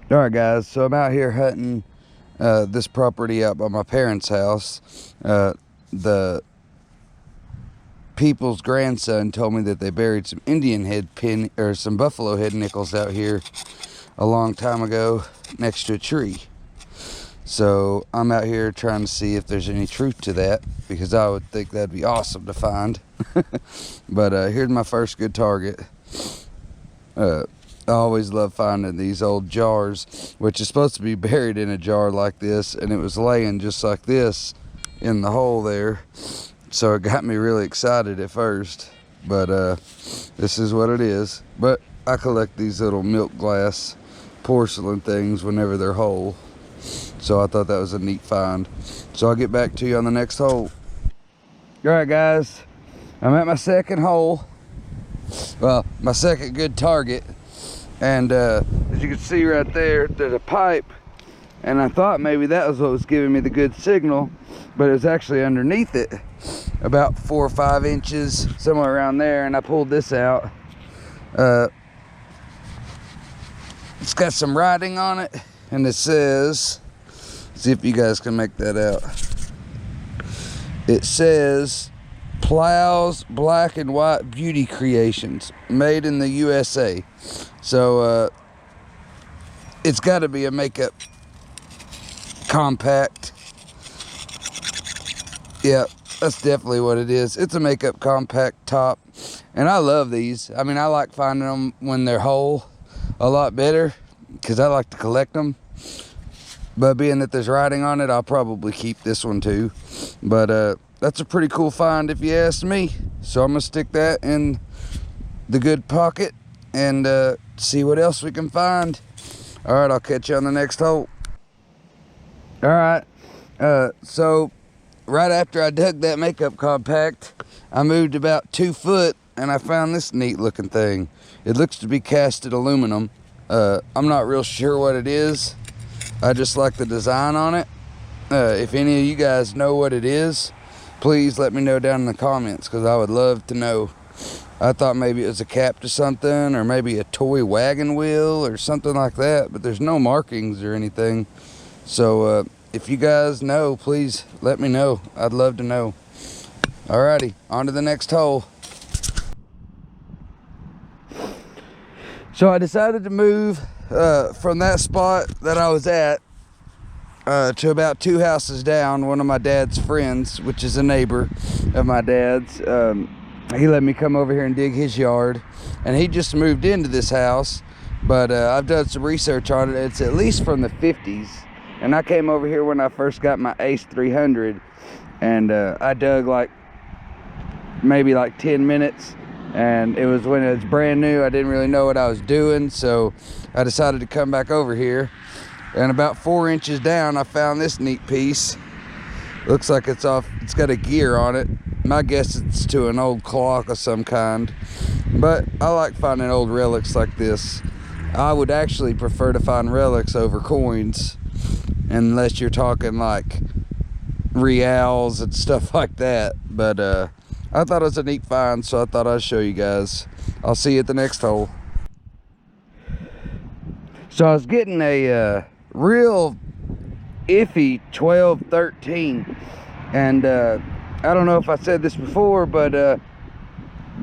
All right, guys, so I'm out here hunting this property out by my parents' house. The people's grandson told me that they buried some Indian head pin or some buffalo head nickels out here a long time ago next to a tree. So I'm out here trying to see if there's any truth to that, because I would think that'd be awesome to find. But here's my first good target. I always love finding these old jars, which is supposed to be buried in a jar like this, and it was laying just like this in the hole there. So it got me really excited at first, but this is what it is. But I collect these little milk glass porcelain things whenever they're whole. So I thought that was a neat find. So I'll get back to you on the next hole. All right, guys, I'm at my second hole. Well, my second good target. And as you can see right there, there's a pipe, and I thought maybe that was what was giving me the good signal, but it was actually underneath it, about 4 or 5 inches, somewhere around there. And I pulled this out. It's got some writing on it, and it says, see if you guys can make that out. It says, Plows Black and White Beauty Creations, made in the USA. So it's got to be a makeup compact. Yeah, that's definitely what it is. It's a makeup compact top, and I love these. I mean, I like finding them when they're whole a lot better, because I like to collect them. But being that there's writing on it, I'll probably keep this one too. But that's a pretty cool find if you ask me. So I'm gonna stick that in the good pocket and see what else we can find. All right, I'll catch you on the next hole. All right, so right after I dug that makeup compact, I moved about 2 foot and I found this neat looking thing. It looks to be casted aluminum. I'm not real sure what it is. I just like the design on it. If any of you guys know what it is, please let me know down in the comments, because I would love to know. I thought maybe it was a cap to something, or maybe a toy wagon wheel or something like that, but there's no markings or anything. So if you guys know, please let me know. I'd love to know. Alrighty, on to the next hole. So I decided to move from that spot that I was at to about 2 houses down. One of my dad's friends, which is a neighbor of my dad's, he let me come over here and dig his yard, and he just moved into this house. But I've done some research on it. It's at least from the 50s, and I came over here when I first got my Ace 300, and I dug maybe 10 minutes, and it was when it was brand new. I didn't really know what I was doing, so I decided to come back over here. And about 4 inches down, I found this neat piece. Looks like it's got a gear on it. My guess it's to an old clock of some kind. But I like finding old relics like this. I would actually prefer to find relics over coins, unless you're talking like reals and stuff like that. But I thought it was a neat find, so I thought I'd show you guys. I'll see you at the next hole. So I was getting a real iffy 12-13, and I don't know if I said this before, but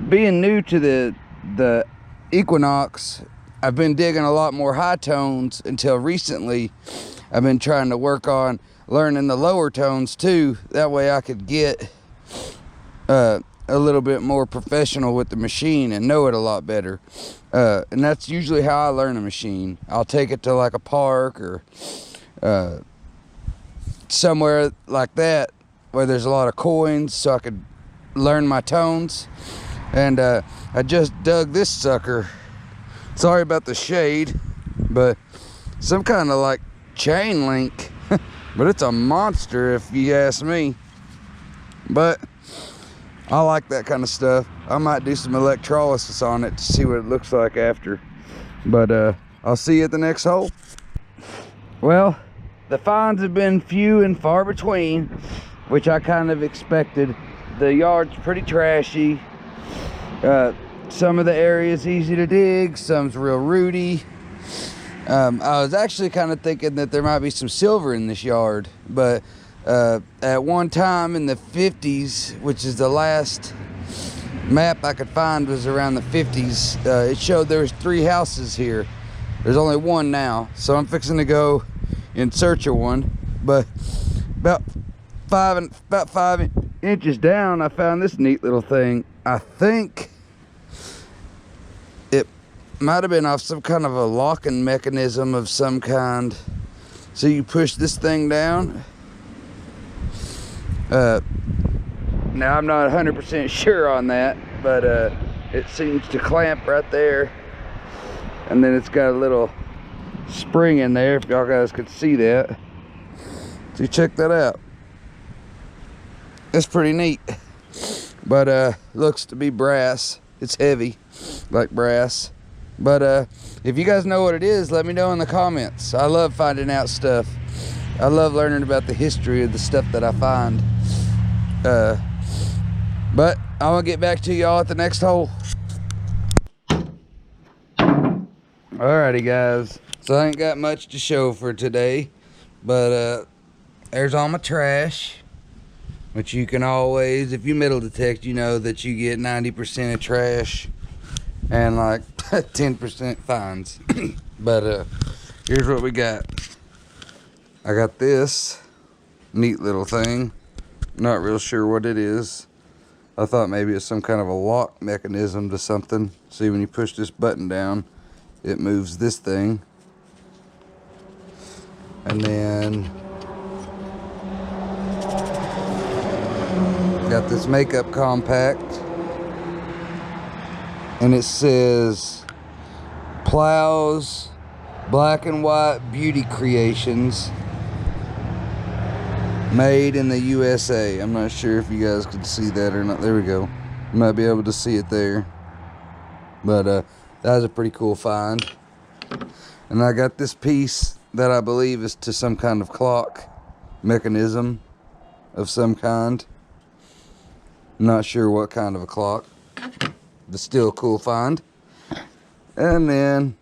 being new to the Equinox, I've been digging a lot more high tones until recently. I've been trying to work on learning the lower tones too. That way I could get a little bit more professional with the machine and know it a lot better. And that's usually how I learn a machine. I'll take it to like a park or somewhere like that where there's a lot of coins, so I could learn my tones. And I just dug this sucker. Sorry about the shade, but some kind of like chain link. But it's a monster if you ask me. But I like that kind of stuff. I might do some electrolysis on it to see what it looks like after. But I'll see you at the next hole. Well, the finds have been few and far between, which I kind of expected. The yard's pretty trashy. Some of the area's easy to dig, some's real rooty. I was actually kind of thinking that there might be some silver in this yard, but at one time in the 50s, which is the last map I could find was around the 50s, it showed there was 3 houses here. There's only 1 now, so I'm fixing to go in search of one. But about 5 inches down, I found this neat little thing. I think it might have been off some kind of a locking mechanism of some kind. So you push this thing down. Now I'm not 100% sure on that, but it seems to clamp right there. And then it's got a little spring in there, if y'all guys could see that. So check that out. It's pretty neat. But looks to be brass. It's heavy, like brass. But if you guys know what it is, let me know in the comments. I love finding out stuff. I love learning about the history of the stuff that I find. But I'm gonna get back to y'all at the next hole. Alrighty guys, so I ain't got much to show for today, but there's all my trash, which you can always, if you metal detect, you know that you get 90% of trash and like 10% fines. But here's what we got. I got this neat little thing. Not real sure what it is. I thought maybe it's some kind of a lock mechanism to something. See, when you push this button down, it moves this thing. And then got this makeup compact, and it says Plows Black and White Beauty Creations, made in the USA. I'm not sure if you guys can see that or not. There we go. You might be able to see it there. But that was a pretty cool find. And I got this piece that I believe is to some kind of clock mechanism of some kind. I'm not sure what kind of a clock, but still a cool find. And then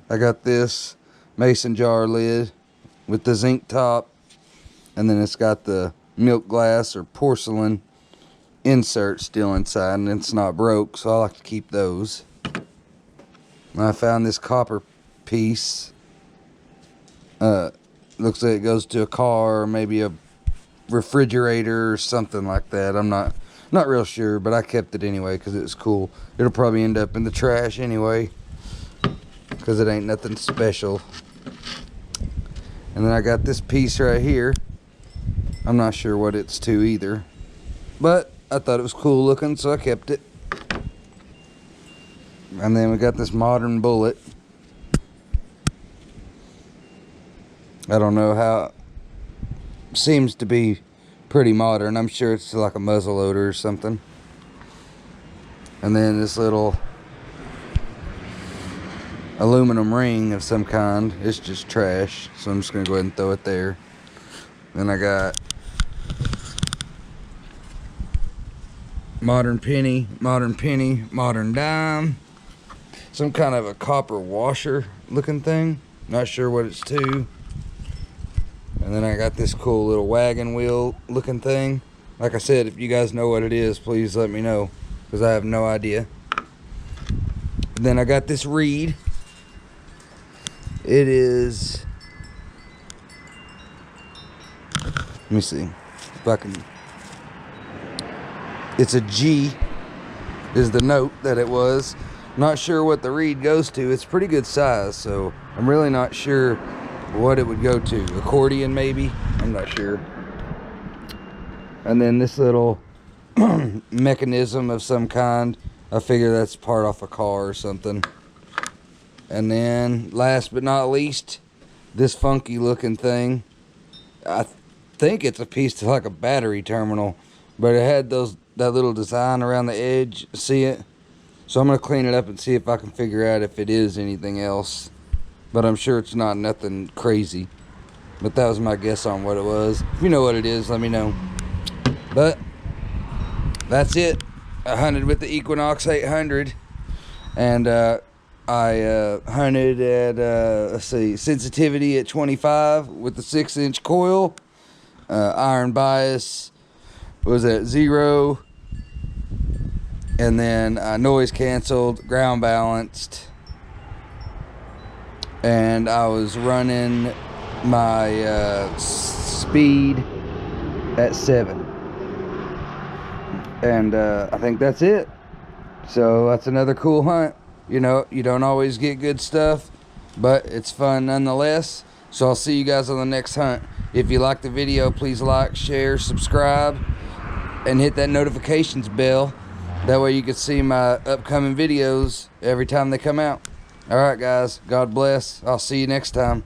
I got this mason jar lid with the zinc top, and then it's got the milk glass or porcelain insert still inside, and it's not broke, so I like to keep those. And I found this copper piece. Looks like it goes to a car or maybe a refrigerator or something like that. I'm not real sure, but I kept it anyway because it was cool. It'll probably end up in the trash anyway because it ain't nothing special. And then I got this piece right here. I'm not sure what it's to either, but I thought it was cool looking, so I kept it. And then we got this modern bullet. I don't know how, seems to be pretty modern. I'm sure it's like a muzzle loader or something. And then this little aluminum ring of some kind. It's just trash, so I'm just gonna go ahead and throw it there. Then I got modern penny, modern dime, some kind of a copper washer looking thing. Not sure what it's to. And then I got this cool little wagon wheel looking thing. Like I said, if you guys know what it is, please let me know, because I have no idea. And then I got this reed. It is, let me see if I can, it's a G is the note that it was. Not sure what the reed goes to. It's pretty good size, so I'm really not sure what it would go to. Accordion maybe, I'm not sure. And then this little mechanism of some kind. I figure that's part off a car or something. And then last but not least, this funky looking thing. I think it's a piece to like a battery terminal, but it had that little design around the edge. See it? So I'm gonna clean it up and see if I can figure out if it is anything else. But I'm sure it's not nothing crazy. But that was my guess on what it was. If you know what it is, let me know. But that's it. I hunted with the Equinox 800, and I hunted at, let's see, sensitivity at 25 with the 6-inch coil. Iron bias was at 0. And then noise canceled, ground balanced. And I was running my speed at 7. And I think that's it. So that's another cool hunt. You know, you don't always get good stuff, but it's fun nonetheless. So I'll see you guys on the next hunt. If you like the video, please like, share, subscribe, and hit that notifications bell. That way you can see my upcoming videos every time they come out. All right, guys. God bless. I'll see you next time.